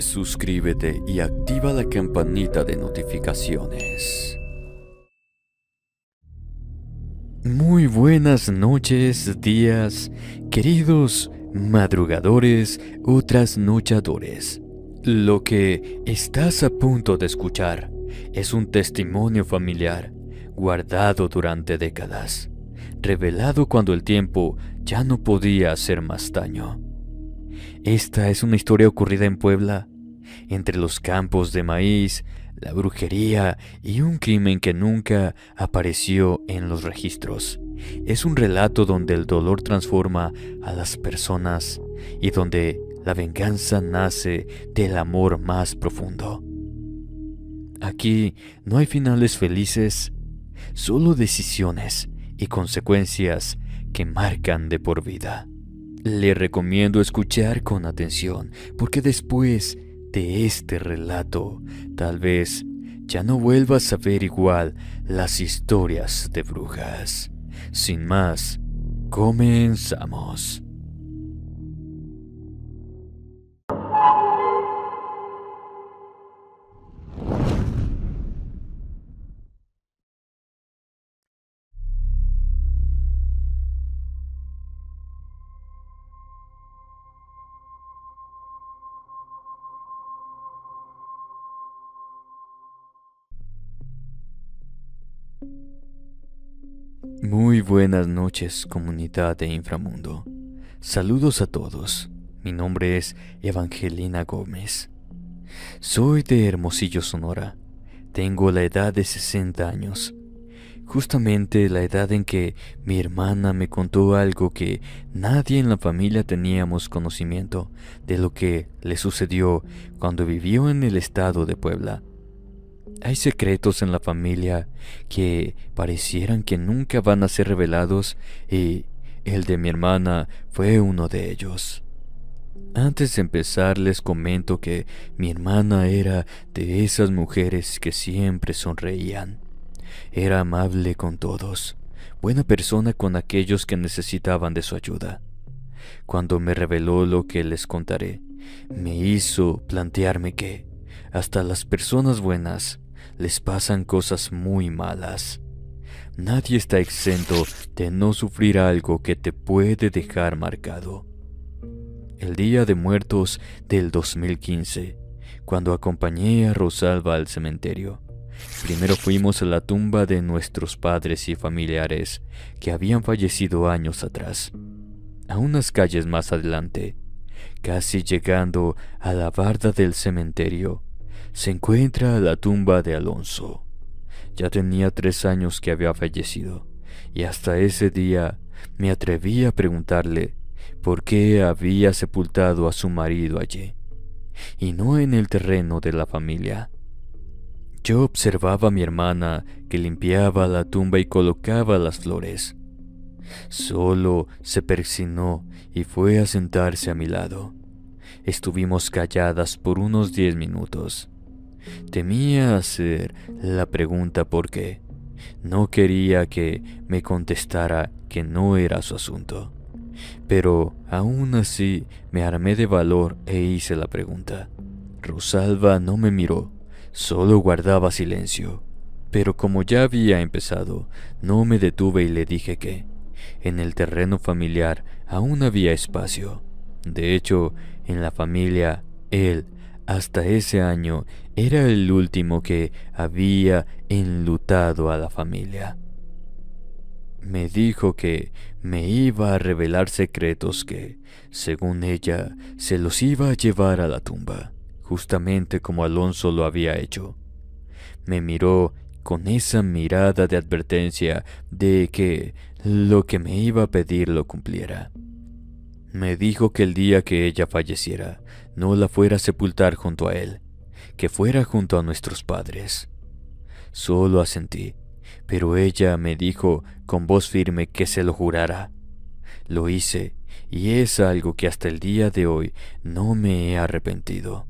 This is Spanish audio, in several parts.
suscríbete y activa la campanita de notificaciones. Muy buenas noches, días, queridos madrugadores o trasnochadores. Lo que estás a punto de escuchar es un testimonio familiar guardado durante décadas, revelado cuando el tiempo ya no podía hacer más daño. Esta es una historia ocurrida en Puebla, entre los campos de maíz, la brujería y un crimen que nunca apareció en los registros. Es un relato donde el dolor transforma a las personas y donde la venganza nace del amor más profundo. Aquí no hay finales felices, solo decisiones y consecuencias que marcan de por vida. Le recomiendo escuchar con atención, porque después de este relato, tal vez ya no vuelvas a ver igual las historias de brujas. Sin más, comenzamos. Muy buenas noches, comunidad de Inframundo. Saludos a todos. Mi nombre es Evangelina Gómez. Soy de Hermosillo, Sonora. Tengo la edad de 60 años. Justamente la edad en que mi hermana me contó algo que nadie en la familia teníamos conocimiento de lo que le sucedió cuando vivió en el estado de Puebla. Hay secretos en la familia que parecieran que nunca van a ser revelados y el de mi hermana fue uno de ellos. Antes de empezar les comento que mi hermana era de esas mujeres que siempre sonreían. Era amable con todos, buena persona con aquellos que necesitaban de su ayuda. Cuando me reveló lo que les contaré, me hizo plantearme que hasta las personas buenas les pasan cosas muy malas. Nadie está exento de no sufrir algo que te puede dejar marcado. El Día de Muertos del 2015, cuando acompañé a Rosalba al cementerio, primero fuimos a la tumba de nuestros padres y familiares que habían fallecido años atrás. A unas calles más adelante, casi llegando a la barda del cementerio, se encuentra la tumba de Alonso. Ya tenía 3 años que había fallecido, y hasta ese día me atreví a preguntarle por qué había sepultado a su marido allí, y no en el terreno de la familia. Yo observaba a mi hermana que limpiaba la tumba y colocaba las flores. Solo se persignó y fue a sentarse a mi lado. Estuvimos calladas por unos 10 minutos. Temía hacer la pregunta porque no quería que me contestara que no era su asunto. Pero aún así me armé de valor e hice la pregunta. Rosalba no me miró, solo guardaba silencio. Pero como ya había empezado, no me detuve y le dije que en el terreno familiar aún había espacio. De hecho, en la familia, él, hasta ese año, era el último que había enlutado a la familia. Me dijo que me iba a revelar secretos que, según ella, se los iba a llevar a la tumba, justamente como Alonso lo había hecho. Me miró con esa mirada de advertencia de que lo que me iba a pedir lo cumpliera. Me dijo que el día que ella falleciera, no la fuera a sepultar junto a él, que fuera junto a nuestros padres. Solo asentí, pero ella me dijo con voz firme que se lo jurara. Lo hice, y es algo que hasta el día de hoy no me he arrepentido.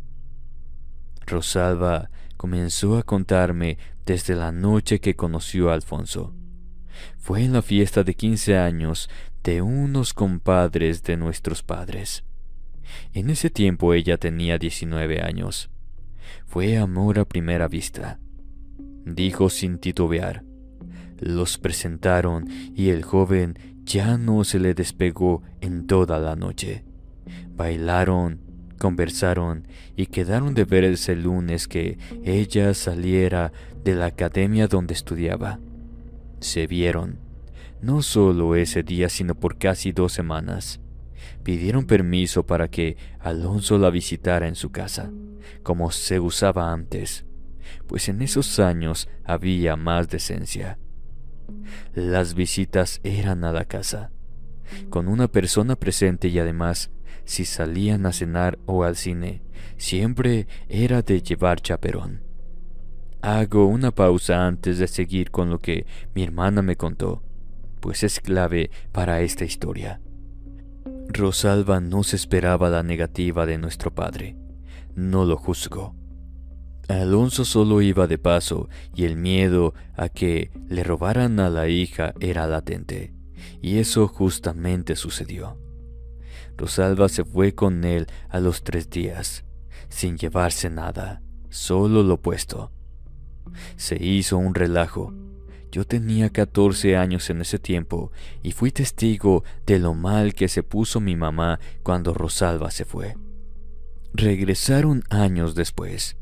Rosalba comenzó a contarme desde la noche que conoció a Alfonso. Fue en la fiesta de 15 años de unos compadres de nuestros padres. En ese tiempo ella tenía 19 años. Fue amor a primera vista, dijo sin titubear. Los presentaron y el joven ya no se le despegó en toda la noche. Bailaron, conversaron y quedaron de verse el lunes que ella saliera de la academia donde estudiaba. Se vieron, no solo ese día sino por casi 2 semanas. Pidieron permiso para que Alonso la visitara en su casa, como se usaba antes, pues en esos años había más decencia. Las visitas eran a la casa, con una persona presente y además, si salían a cenar o al cine, siempre era de llevar chaperón. Hago una pausa antes de seguir con lo que mi hermana me contó, pues es clave para esta historia. Rosalba no se esperaba la negativa de nuestro padre. No lo juzgó. Alonso solo iba de paso y el miedo a que le robaran a la hija era latente, y eso justamente sucedió. Rosalba se fue con él a los 3 días, sin llevarse nada, solo lo puesto. Se hizo un relajo. Yo tenía 14 años en ese tiempo y fui testigo de lo mal que se puso mi mamá cuando Rosalba se fue. Regresaron años después.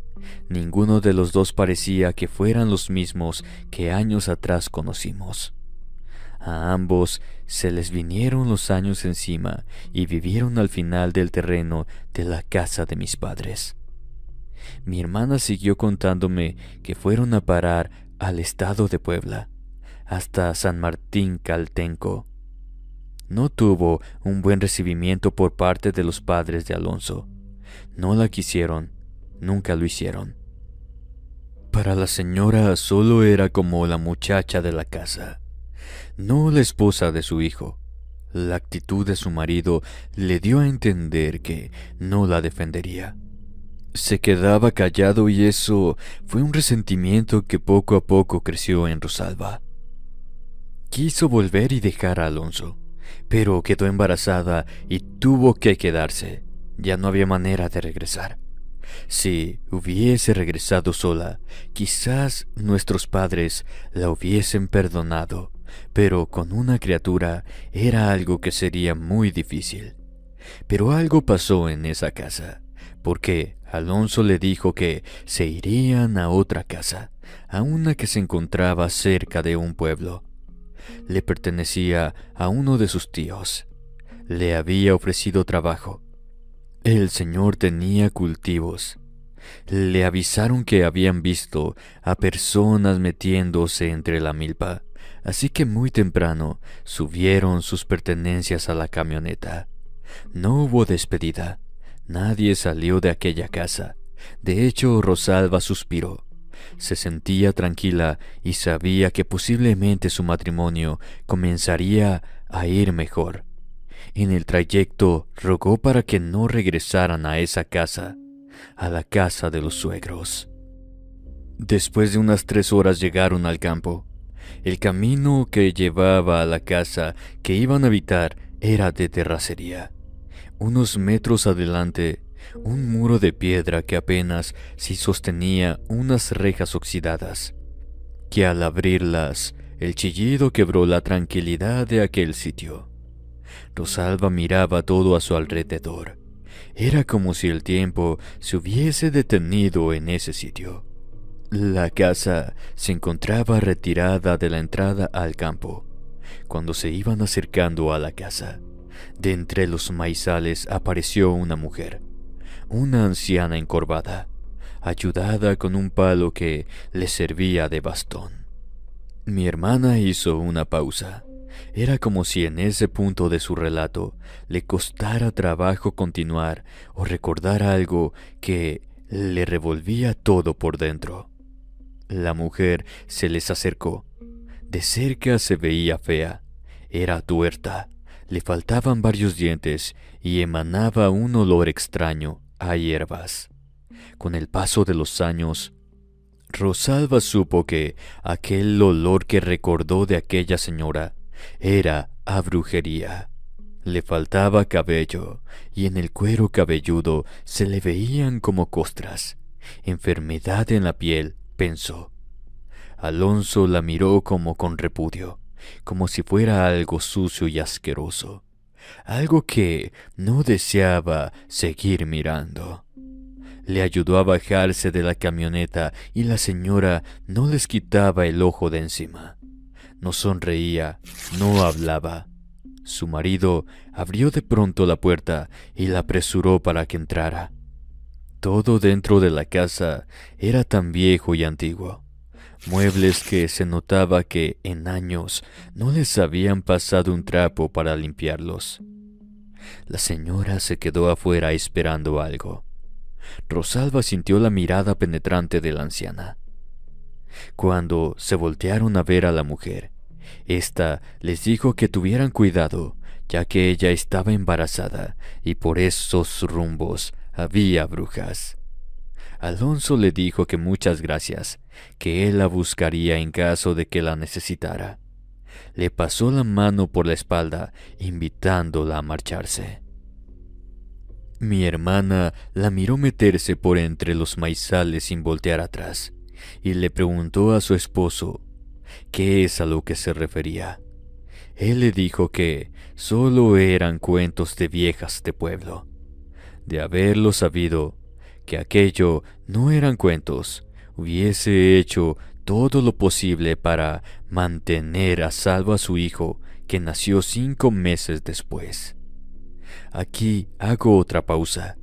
Ninguno de los dos parecía que fueran los mismos que años atrás conocimos. A ambos se les vinieron los años encima y vivieron al final del terreno de la casa de mis padres. Mi hermana siguió contándome que fueron a parar al estado de Puebla, hasta San Martín Caltenco. No tuvo un buen recibimiento por parte de los padres de Alonso. No la quisieron, nunca lo hicieron. Para la señora solo era como la muchacha de la casa, no la esposa de su hijo. La actitud de su marido le dio a entender que no la defendería. Se quedaba callado y eso fue un resentimiento que poco a poco creció en Rosalba. Quiso volver y dejar a Alonso, pero quedó embarazada y tuvo que quedarse. Ya no había manera de regresar. Si hubiese regresado sola, quizás nuestros padres la hubiesen perdonado, pero con una criatura era algo que sería muy difícil. Pero algo pasó en esa casa, porque Alonso le dijo que se irían a otra casa, a una que se encontraba cerca de un pueblo. Le pertenecía a uno de sus tíos. Le había ofrecido trabajo. El señor tenía cultivos. Le avisaron que habían visto a personas metiéndose entre la milpa, así que muy temprano subieron sus pertenencias a la camioneta. No hubo despedida. Nadie salió de aquella casa. De hecho, Rosalba suspiró. Se sentía tranquila y sabía que posiblemente su matrimonio comenzaría a ir mejor. En el trayecto rogó para que no regresaran a esa casa, a la casa de los suegros. Después de unas 3 horas llegaron al campo. El camino que llevaba a la casa que iban a habitar era de terracería. Unos metros adelante, un muro de piedra que apenas si sostenía unas rejas oxidadas, que al abrirlas, el chillido quebró la tranquilidad de aquel sitio. Rosalba miraba todo a su alrededor. Era como si el tiempo se hubiese detenido en ese sitio. La casa se encontraba retirada de la entrada al campo. Cuando se iban acercando a la casa, de entre los maizales apareció una mujer, una anciana encorvada, ayudada con un palo que le servía de bastón. Mi hermana hizo una pausa. Era como si en ese punto de su relato le costara trabajo continuar o recordar algo que le revolvía todo por dentro. La mujer se les acercó. De cerca se veía fea. Era tuerta. Le faltaban varios dientes y emanaba un olor extraño a hierbas. Con el paso de los años, Rosalba supo que aquel olor que recordó de aquella señora era a brujería. Le faltaba cabello, y en el cuero cabelludo se le veían como costras. Enfermedad en la piel, pensó. Alonso la miró como con repudio, como si fuera algo sucio y asqueroso, algo que no deseaba seguir mirando. Le ayudó a bajarse de la camioneta y la señora no les quitaba el ojo de encima. No sonreía, no hablaba. Su marido abrió de pronto la puerta y la apresuró para que entrara. Todo dentro de la casa era tan viejo y antiguo. Muebles que se notaba que en años no les habían pasado un trapo para limpiarlos. La señora se quedó afuera esperando algo. Rosalba sintió la mirada penetrante de la anciana. Cuando se voltearon a ver a la mujer, ésta les dijo que tuvieran cuidado, ya que ella estaba embarazada y por esos rumbos había brujas. Alonso le dijo que muchas gracias, que él la buscaría en caso de que la necesitara. Le pasó la mano por la espalda, invitándola a marcharse. Mi hermana la miró meterse por entre los maizales sin voltear atrás, y le preguntó a su esposo qué es a lo que se refería. Él le dijo que solo eran cuentos de viejas de pueblo. De haberlo sabido, que aquello no eran cuentos, hubiese hecho todo lo posible para mantener a salvo a su hijo, que nació 5 meses después. Aquí hago otra pausa.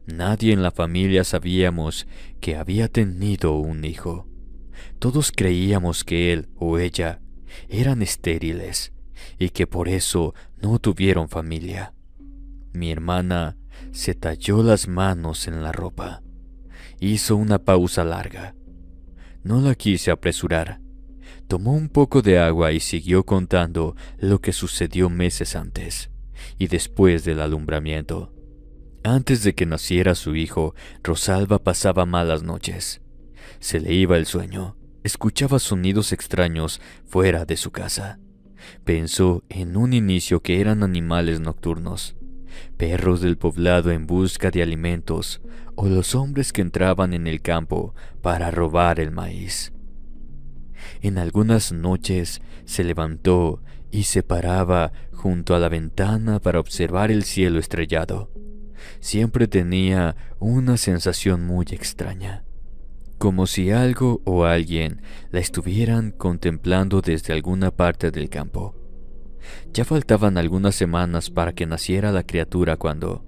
Nadie en la familia sabíamos que había tenido un hijo. Todos creíamos que él o ella eran estériles y que por eso no tuvieron familia. Mi hermana se talló las manos en la ropa. Hizo una pausa larga. No la quise apresurar. Tomó un poco de agua y siguió contando lo que sucedió meses antes y después del alumbramiento. Antes de que naciera su hijo, Rosalba pasaba malas noches. Se le iba el sueño. Escuchaba sonidos extraños fuera de su casa. Pensó en un inicio que eran animales nocturnos, perros del poblado en busca de alimentos, o los hombres que entraban en el campo para robar el maíz. En algunas noches se levantó y se paraba junto a la ventana para observar el cielo estrellado. Siempre tenía una sensación muy extraña, como si algo o alguien la estuvieran contemplando desde alguna parte del campo. Ya faltaban algunas semanas para que naciera la criatura cuando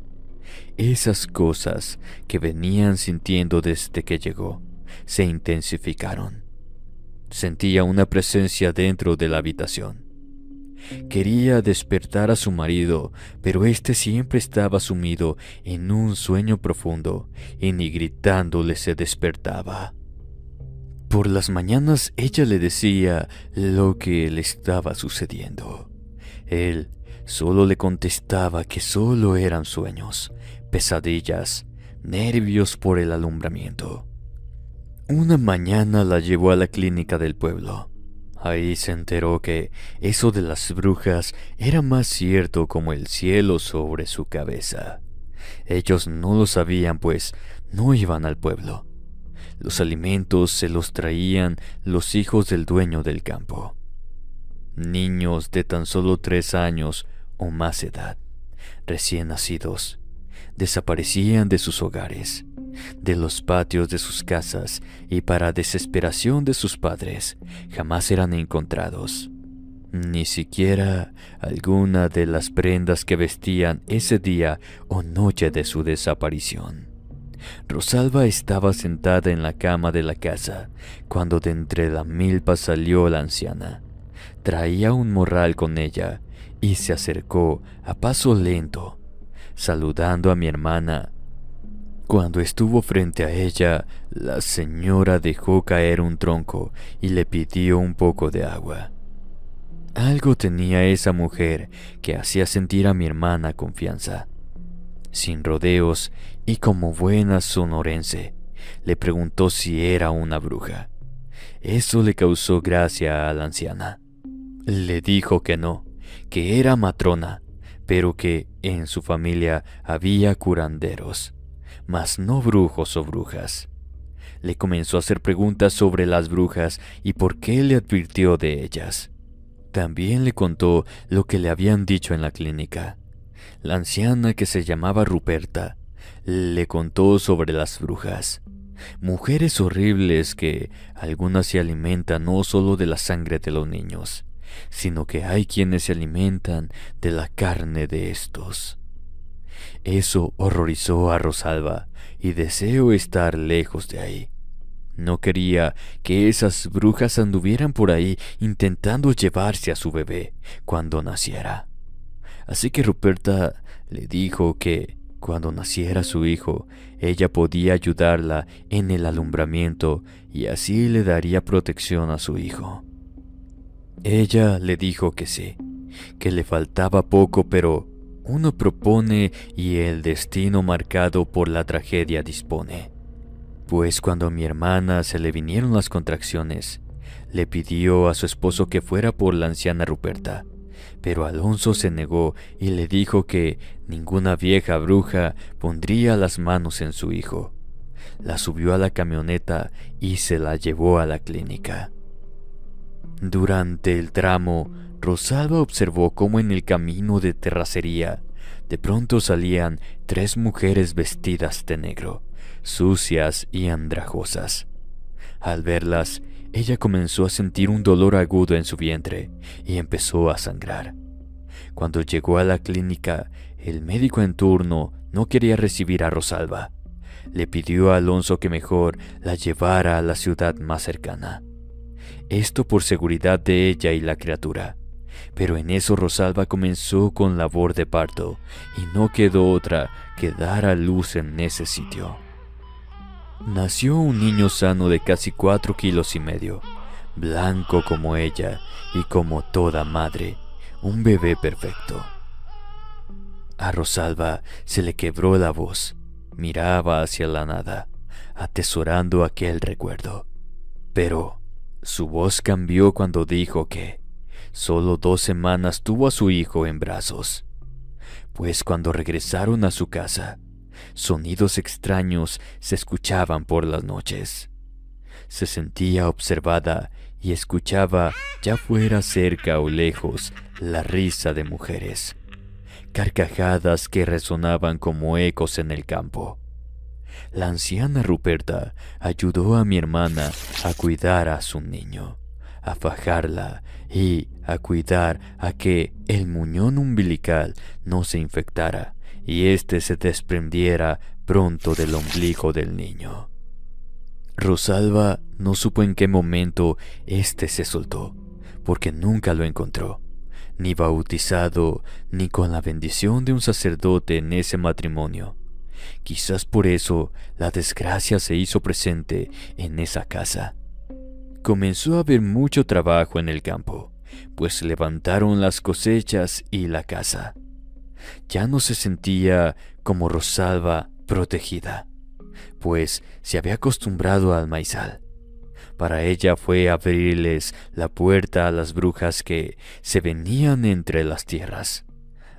esas cosas que venían sintiendo desde que llegó se intensificaron. Sentía una presencia dentro de la habitación. Quería despertar a su marido, pero éste siempre estaba sumido en un sueño profundo y ni gritándole se despertaba. Por las mañanas ella le decía lo que le estaba sucediendo. Él solo le contestaba que solo eran sueños, pesadillas, nervios por el alumbramiento. Una mañana la llevó a la clínica del pueblo. Ahí se enteró que eso de las brujas era más cierto como el cielo sobre su cabeza. Ellos no lo sabían, pues no iban al pueblo. Los alimentos se los traían los hijos del dueño del campo. Niños de tan solo 3 años o más edad, recién nacidos, desaparecían de sus hogares, de los patios de sus casas, y para desesperación de sus padres, jamás eran encontrados. Ni siquiera alguna de las prendas que vestían ese día o noche de su desaparición. Rosalba estaba sentada en la cama de la casa, cuando de entre la milpa salió la anciana. Traía un morral con ella y se acercó a paso lento, saludando a mi hermana. Cuando estuvo frente a ella, la señora dejó caer un tronco y le pidió un poco de agua. Algo tenía esa mujer que hacía sentir a mi hermana confianza. Sin rodeos y como buena sonorense, le preguntó si era una bruja. Eso le causó gracia a la anciana. Le dijo que no, que era matrona, pero que en su familia había curanderos, mas no brujos o brujas. Le comenzó a hacer preguntas sobre las brujas y por qué le advirtió de ellas. También le contó lo que le habían dicho en la clínica. La anciana, que se llamaba Ruperta, le contó sobre las brujas. Mujeres horribles que algunas se alimentan no solo de la sangre de los niños, sino que hay quienes se alimentan de la carne de estos. Eso horrorizó a Rosalba y deseó estar lejos de ahí. No quería que esas brujas anduvieran por ahí intentando llevarse a su bebé cuando naciera. Así que Ruperta le dijo que cuando naciera su hijo, ella podía ayudarla en el alumbramiento y así le daría protección a su hijo. Ella le dijo que sí, que le faltaba poco, pero uno propone y el destino marcado por la tragedia dispone. Pues cuando a mi hermana se le vinieron las contracciones, le pidió a su esposo que fuera por la anciana Ruperta, pero Alonso se negó y le dijo que ninguna vieja bruja pondría las manos en su hijo. La subió a la camioneta y se la llevó a la clínica. Durante el tramo, Rosalba observó cómo en el camino de terracería de pronto salían 3 mujeres vestidas de negro, sucias y andrajosas. Al verlas, ella comenzó a sentir un dolor agudo en su vientre y empezó a sangrar. Cuando llegó a la clínica, el médico en turno no quería recibir a Rosalba. Le pidió a Alonso que mejor la llevara a la ciudad más cercana. Esto por seguridad de ella y la criatura. Pero en eso Rosalba comenzó con labor de parto y no quedó otra que dar a luz en ese sitio. Nació un niño sano de casi 4,5 kilos, blanco como ella y como toda madre, un bebé perfecto. A Rosalba se le quebró la voz, miraba hacia la nada, atesorando aquel recuerdo. Pero su voz cambió cuando dijo que solo 2 semanas tuvo a su hijo en brazos, pues cuando regresaron a su casa, sonidos extraños se escuchaban por las noches. Se sentía observada y escuchaba, ya fuera cerca o lejos, la risa de mujeres, carcajadas que resonaban como ecos en el campo. La anciana Ruperta ayudó a mi hermana a cuidar a su niño, a fajarla y a cuidar a que el muñón umbilical no se infectara y éste se desprendiera pronto del ombligo del niño. Rosalba no supo en qué momento éste se soltó, porque nunca lo encontró, ni bautizado ni con la bendición de un sacerdote en ese matrimonio. Quizás por eso la desgracia se hizo presente en esa casa. Comenzó a haber mucho trabajo en el campo, pues levantaron las cosechas y la casa. Ya no se sentía como Rosalba protegida, pues se había acostumbrado al maizal. Para ella fue abrirles la puerta a las brujas que se venían entre las tierras,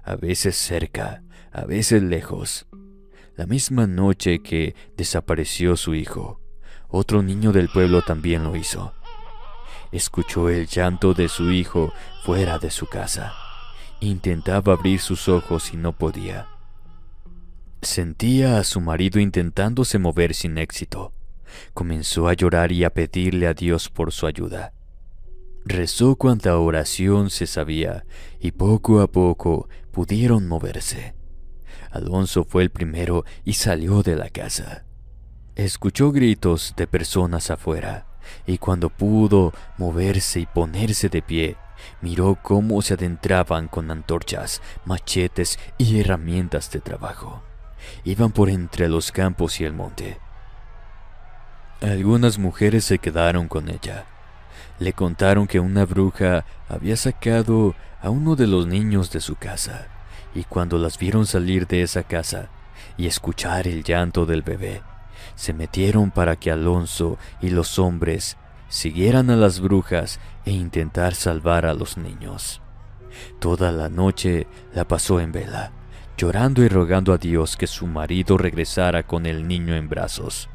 a veces cerca, a veces lejos. La misma noche que desapareció su hijo, otro niño del pueblo también lo hizo. Escuchó el llanto de su hijo fuera de su casa. Intentaba abrir sus ojos y no podía. Sentía a su marido intentándose mover sin éxito. Comenzó a llorar y a pedirle a Dios por su ayuda. Rezó cuanta oración se sabía y poco a poco pudieron moverse. Alonso fue el primero y salió de la casa. Escuchó gritos de personas afuera y cuando pudo moverse y ponerse de pie, miró cómo se adentraban con antorchas, machetes y herramientas de trabajo. Iban por entre los campos y el monte. Algunas mujeres se quedaron con ella. Le contaron que una bruja había sacado a uno de los niños de su casa, y cuando las vieron salir de esa casa y escuchar el llanto del bebé, se metieron para que Alonso y los hombres siguieran a las brujas e intentar salvar a los niños. Toda la noche la pasó en vela, llorando y rogando a Dios que su marido regresara con el niño en brazos.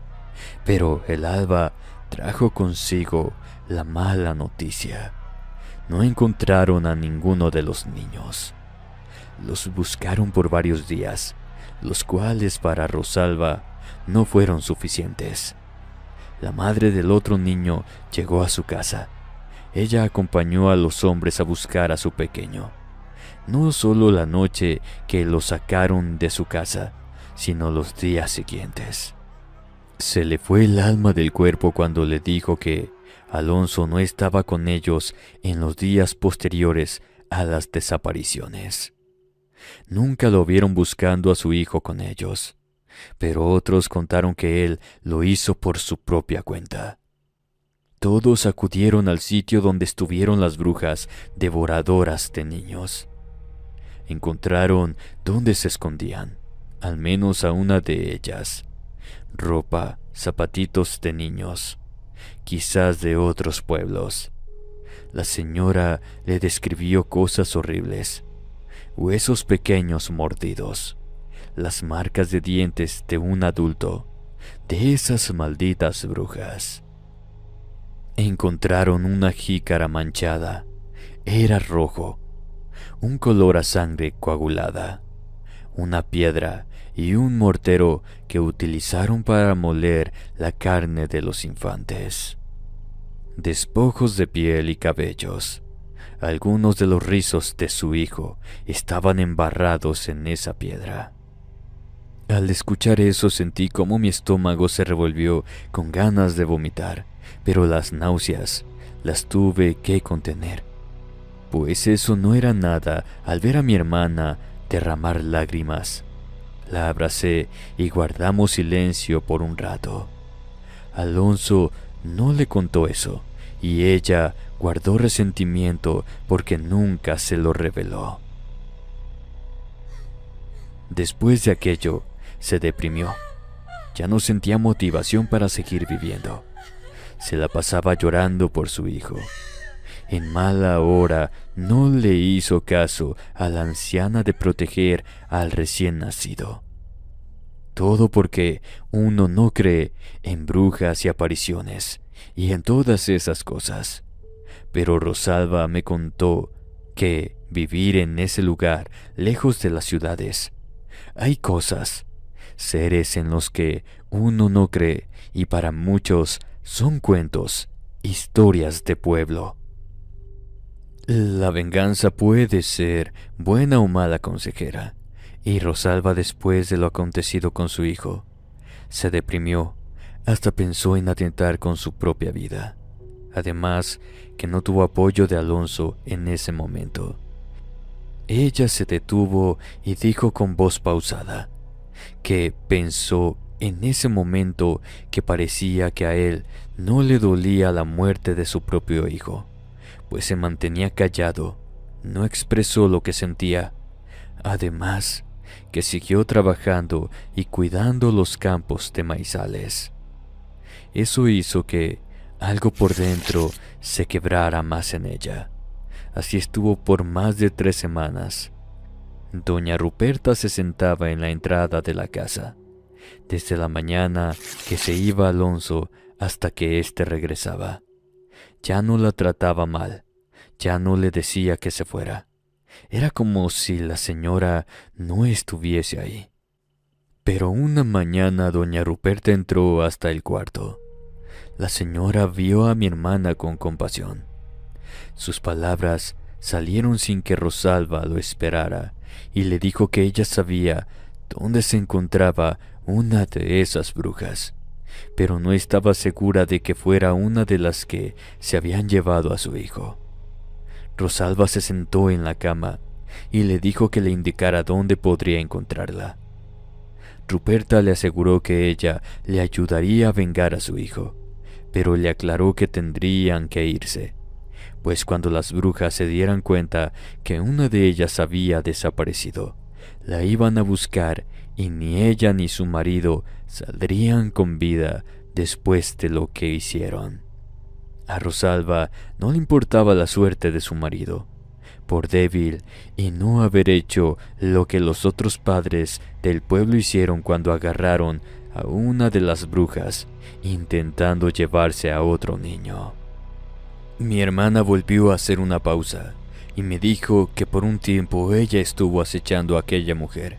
Pero el alba trajo consigo la mala noticia. No encontraron a ninguno de los niños. Los buscaron por varios días, los cuales para Rosalba no fueron suficientes. La madre del otro niño llegó a su casa. Ella acompañó a los hombres a buscar a su pequeño. No solo la noche que lo sacaron de su casa, sino los días siguientes. Se le fue el alma del cuerpo cuando le dijo que Alonso no estaba con ellos en los días posteriores a las desapariciones. Nunca lo vieron buscando a su hijo con ellos, pero otros contaron que él lo hizo por su propia cuenta. Todos acudieron al sitio donde estuvieron las brujas devoradoras de niños. Encontraron dónde se escondían, al menos a una de ellas. Ropa, zapatitos de niños, quizás de otros pueblos. La señora le describió cosas horribles: huesos pequeños mordidos, las marcas de dientes de un adulto, de esas malditas brujas. Encontraron una jícara manchada, era rojo, un color a sangre coagulada, una piedra y un mortero que utilizaron para moler la carne de los infantes. Despojos de piel y cabellos. Algunos de los rizos de su hijo estaban embarrados en esa piedra. Al escuchar eso sentí como mi estómago se revolvió con ganas de vomitar, pero las náuseas las tuve que contener, pues eso no era nada al ver a mi hermana derramar lágrimas. La abracé y guardamos silencio por un rato. Alonso no le contó eso, y ella guardó resentimiento porque nunca se lo reveló. Después de aquello, se deprimió. Ya no sentía motivación para seguir viviendo. Se la pasaba llorando por su hijo. En mala hora no le hizo caso a la anciana de proteger al recién nacido. Todo porque uno no cree en brujas y apariciones y en todas esas cosas. Pero Rosalba me contó que vivir en ese lugar, lejos de las ciudades, hay cosas, seres en los que uno no cree y para muchos son cuentos, historias de pueblo. La venganza puede ser buena o mala consejera, y Rosalba, después de lo acontecido con su hijo, se deprimió, hasta pensó en atentar con su propia vida. Además, que no tuvo apoyo de Alonso en ese momento. Ella se detuvo y dijo con voz pausada que pensó en ese momento que parecía que a él no le dolía la muerte de su propio hijo, pues se mantenía callado, no expresó lo que sentía. Además, que siguió trabajando y cuidando los campos de maizales. Eso hizo que algo por dentro se quebrara más en ella. Así estuvo por más de 3 semanas. Doña Ruperta se sentaba en la entrada de la casa, desde la mañana que se iba Alonso hasta que éste regresaba. Ya no la trataba mal, ya no le decía que se fuera. Era como si la señora no estuviese ahí. Pero una mañana doña Ruperta entró hasta el cuarto. La señora vio a mi hermana con compasión. Sus palabras salieron sin que Rosalba lo esperara y le dijo que ella sabía dónde se encontraba una de esas brujas, pero no estaba segura de que fuera una de las que se habían llevado a su hijo. Rosalba se sentó en la cama y le dijo que le indicara dónde podría encontrarla. Ruperta le aseguró que ella le ayudaría a vengar a su hijo, pero le aclaró que tendrían que irse, pues cuando las brujas se dieran cuenta que una de ellas había desaparecido, la iban a buscar y ni ella ni su marido saldrían con vida después de lo que hicieron. A Rosalba no le importaba la suerte de su marido, por débil y no haber hecho lo que los otros padres del pueblo hicieron cuando agarraron a una de las brujas intentando llevarse a otro niño. Mi hermana volvió a hacer una pausa y me dijo que por un tiempo ella estuvo acechando a aquella mujer,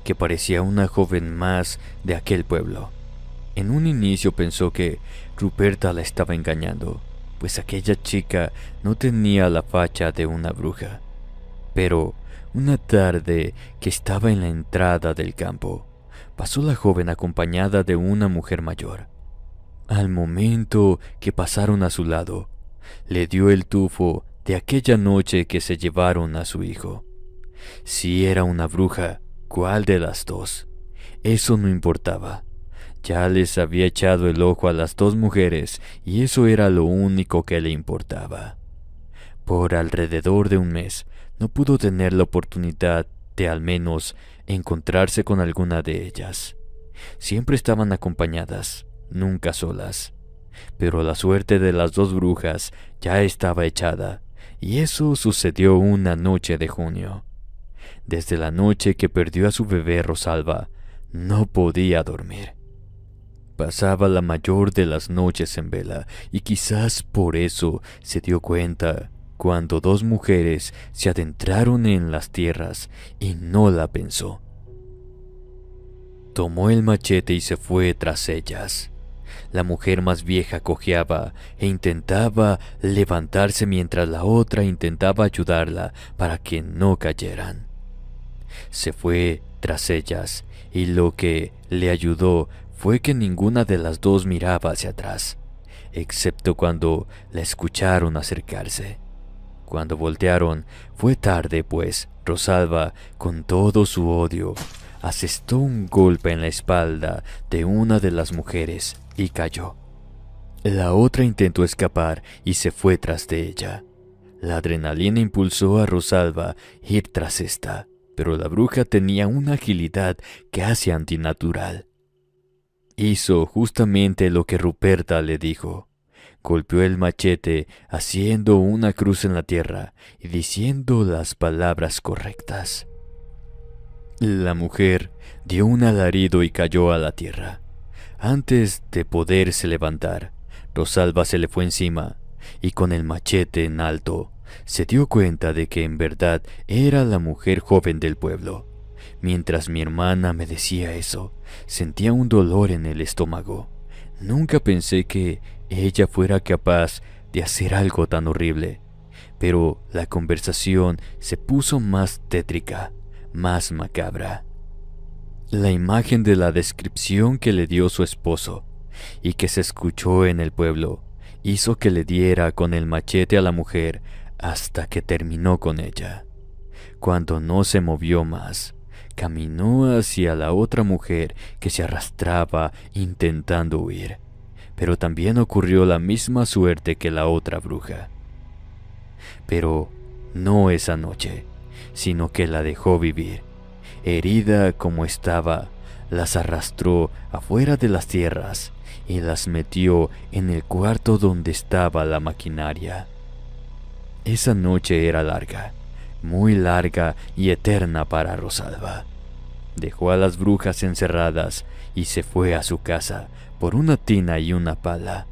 que parecía una joven más de aquel pueblo. En un inicio pensó que Ruperta la estaba engañando, pues aquella chica no tenía la facha de una bruja. Pero una tarde que estaba en la entrada del campo, pasó la joven acompañada de una mujer mayor. Al momento que pasaron a su lado, le dio el tufo de aquella noche que se llevaron a su hijo. Si era una bruja, ¿cuál de las dos? Eso no importaba. Ya les había echado el ojo a las dos mujeres y eso era lo único que le importaba. Por alrededor de un mes no pudo tener la oportunidad de al menos encontrarse con alguna de ellas. Siempre estaban acompañadas, nunca solas. Pero la suerte de las dos brujas ya estaba echada, y eso sucedió una noche de junio. Desde la noche que perdió a su bebé Rosalba, no podía dormir. Pasaba la mayor de las noches en vela, y quizás por eso se dio cuenta cuando dos mujeres se adentraron en las tierras y no la pensó. Tomó el machete y se fue tras ellas. La mujer más vieja cojeaba e intentaba levantarse mientras la otra intentaba ayudarla para que no cayeran. Se fue tras ellas y lo que le ayudó fue que ninguna de las dos miraba hacia atrás, excepto cuando la escucharon acercarse. Cuando voltearon fue tarde, pues Rosalba, con todo su odio, asestó un golpe en la espalda de una de las mujeres y cayó. La otra intentó escapar y se fue tras de ella. La adrenalina impulsó a Rosalba a ir tras esta, pero la bruja tenía una agilidad casi antinatural. Hizo justamente lo que Ruperta le dijo. Golpeó el machete haciendo una cruz en la tierra y diciendo las palabras correctas. La mujer dio un alarido y cayó a la tierra. Antes de poderse levantar, Rosalba se le fue encima y con el machete en alto se dio cuenta de que en verdad era la mujer joven del pueblo. Mientras mi hermana me decía eso, sentía un dolor en el estómago. Nunca pensé que ella fuera capaz de hacer algo tan horrible, pero la conversación se puso más tétrica, más macabra. La imagen de la descripción que le dio su esposo y que se escuchó en el pueblo hizo que le diera con el machete a la mujer hasta que terminó con ella. Cuando no se movió más, caminó hacia la otra mujer que se arrastraba intentando huir, pero también ocurrió la misma suerte que la otra bruja. Pero no esa noche, sino que la dejó vivir. Herida como estaba, las arrastró afuera de las tierras y las metió en el cuarto donde estaba la maquinaria. Esa noche era larga, muy larga y eterna para Rosalba. Dejó a las brujas encerradas y se fue a su casa por una tina y una pala.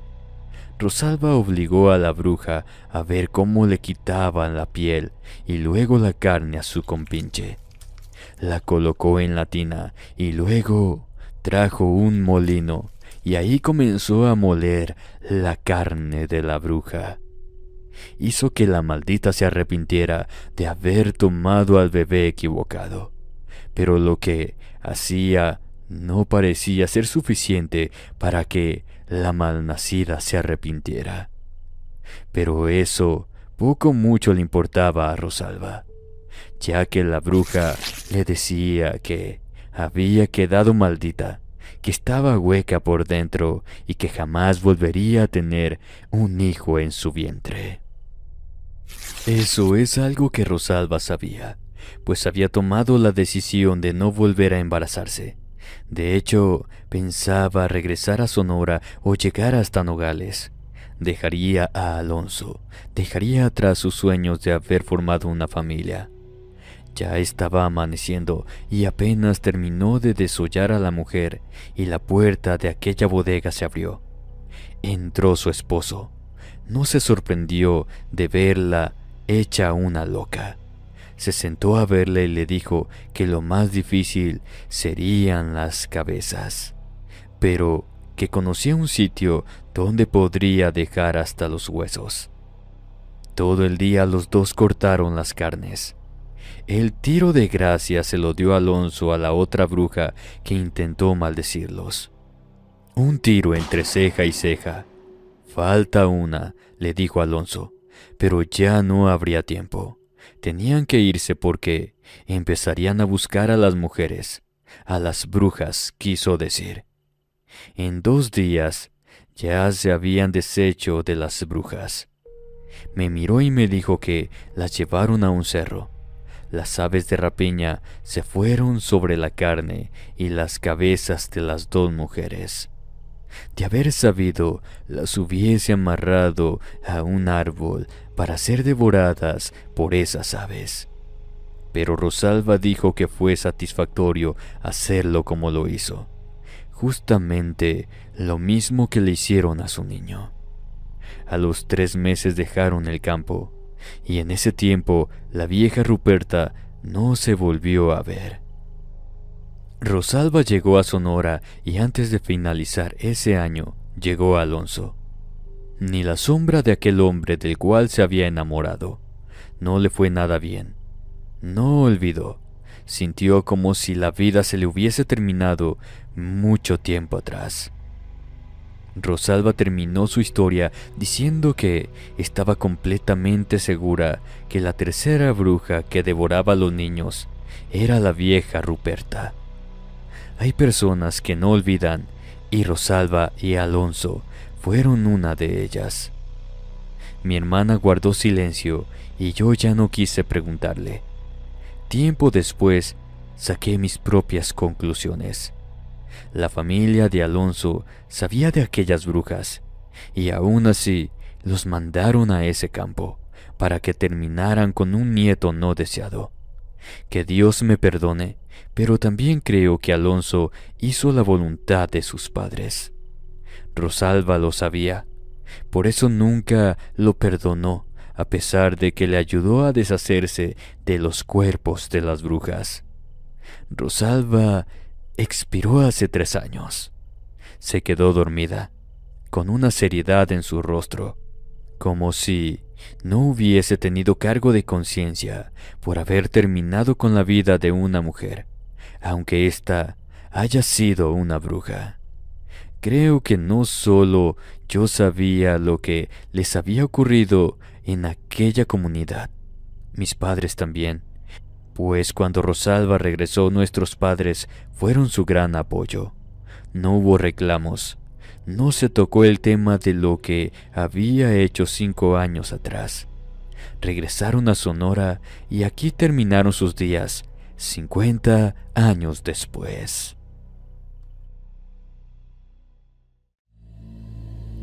Rosalba obligó a la bruja a ver cómo le quitaban la piel y luego la carne a su compinche. La colocó en la tina y luego trajo un molino y ahí comenzó a moler la carne de la bruja. Hizo que la maldita se arrepintiera de haber tomado al bebé equivocado, pero lo que hacía no parecía ser suficiente para que la malnacida se arrepintiera. Pero eso poco mucho le importaba a Rosalba, ya que la bruja le decía que había quedado maldita, que estaba hueca por dentro y que jamás volvería a tener un hijo en su vientre. Eso es algo que Rosalba sabía, pues había tomado la decisión de no volver a embarazarse. De hecho, pensaba regresar a Sonora o llegar hasta Nogales. dejaría a Alonso, dejaría atrás sus sueños de haber formado una familia. Ya estaba amaneciendo y apenas terminó de desollar a la mujer y la puerta de aquella bodega se abrió. Entró su esposo. No se sorprendió de verla hecha una loca. Se sentó a verla y le dijo que lo más difícil serían las cabezas, pero que conocía un sitio donde podría dejar hasta los huesos. Todo el día los dos cortaron las carnes. El tiro de gracia se lo dio Alonso a la otra bruja que intentó maldecirlos. Un tiro entre ceja y ceja. Falta una, le dijo Alonso, pero ya no habría tiempo. Tenían que irse porque empezarían a buscar a las mujeres, a las brujas, quiso decir. En 2 días ya se habían deshecho de las brujas. Me miró y me dijo que las llevaron a un cerro. Las aves de rapiña se fueron sobre la carne y las cabezas de las 2 mujeres. De haber sabido, las hubiese amarrado a un árbol para ser devoradas por esas aves. Pero Rosalba dijo que fue satisfactorio hacerlo como lo hizo. Justamente lo mismo que le hicieron a su niño. A los 3 meses dejaron el campo, y en ese tiempo la vieja Ruperta no se volvió a ver. Rosalba llegó a Sonora y antes de finalizar ese año llegó Alonso. Ni la sombra de aquel hombre del cual se había enamorado. No le fue nada bien. No olvidó. Sintió como si la vida se le hubiese terminado mucho tiempo atrás. Rosalba terminó su historia diciendo que estaba completamente segura que la tercera bruja que devoraba a los niños era la vieja Ruperta. Hay personas que no olvidan, y Rosalba y Alonso fueron una de ellas. Mi hermana guardó silencio y yo ya no quise preguntarle. Tiempo después saqué mis propias conclusiones. La familia de Alonso sabía de aquellas brujas, y aún así los mandaron a ese campo para que terminaran con un nieto no deseado. Que Dios me perdone, pero también creo que Alonso hizo la voluntad de sus padres. Rosalba lo sabía, por eso nunca lo perdonó, a pesar de que le ayudó a deshacerse de los cuerpos de las brujas. Rosalba expiró hace 3 años. Se quedó dormida, con una seriedad en su rostro, como si no hubiese tenido cargo de conciencia por haber terminado con la vida de una mujer, aunque ésta haya sido una bruja. Creo que no solo yo sabía lo que les había ocurrido en aquella comunidad, mis padres también, pues cuando Rosalba regresó nuestros padres fueron su gran apoyo. No hubo reclamos, no se tocó el tema de lo que había hecho 5 años atrás. Regresaron a Sonora y aquí terminaron sus días, 50 años después.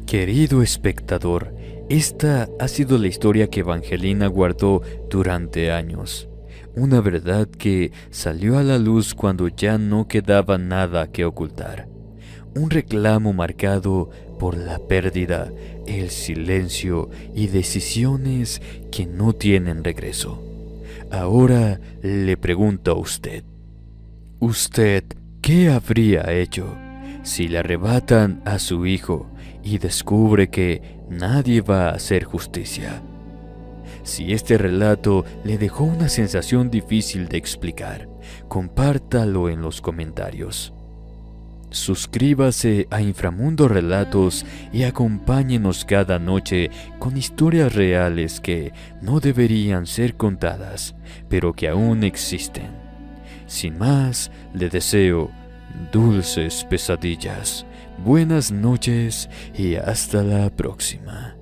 Querido espectador, esta ha sido la historia que Evangelina guardó durante años. Una verdad que salió a la luz cuando ya no quedaba nada que ocultar. Un reclamo marcado por la pérdida, el silencio y decisiones que no tienen regreso. Ahora le pregunto a usted. ¿Usted qué habría hecho si le arrebatan a su hijo y descubre que nadie va a hacer justicia? Si este relato le dejó una sensación difícil de explicar, compártalo en los comentarios. Suscríbase a Inframundo Relatos y acompáñenos cada noche con historias reales que no deberían ser contadas, pero que aún existen. Sin más, le deseo dulces pesadillas, buenas noches y hasta la próxima.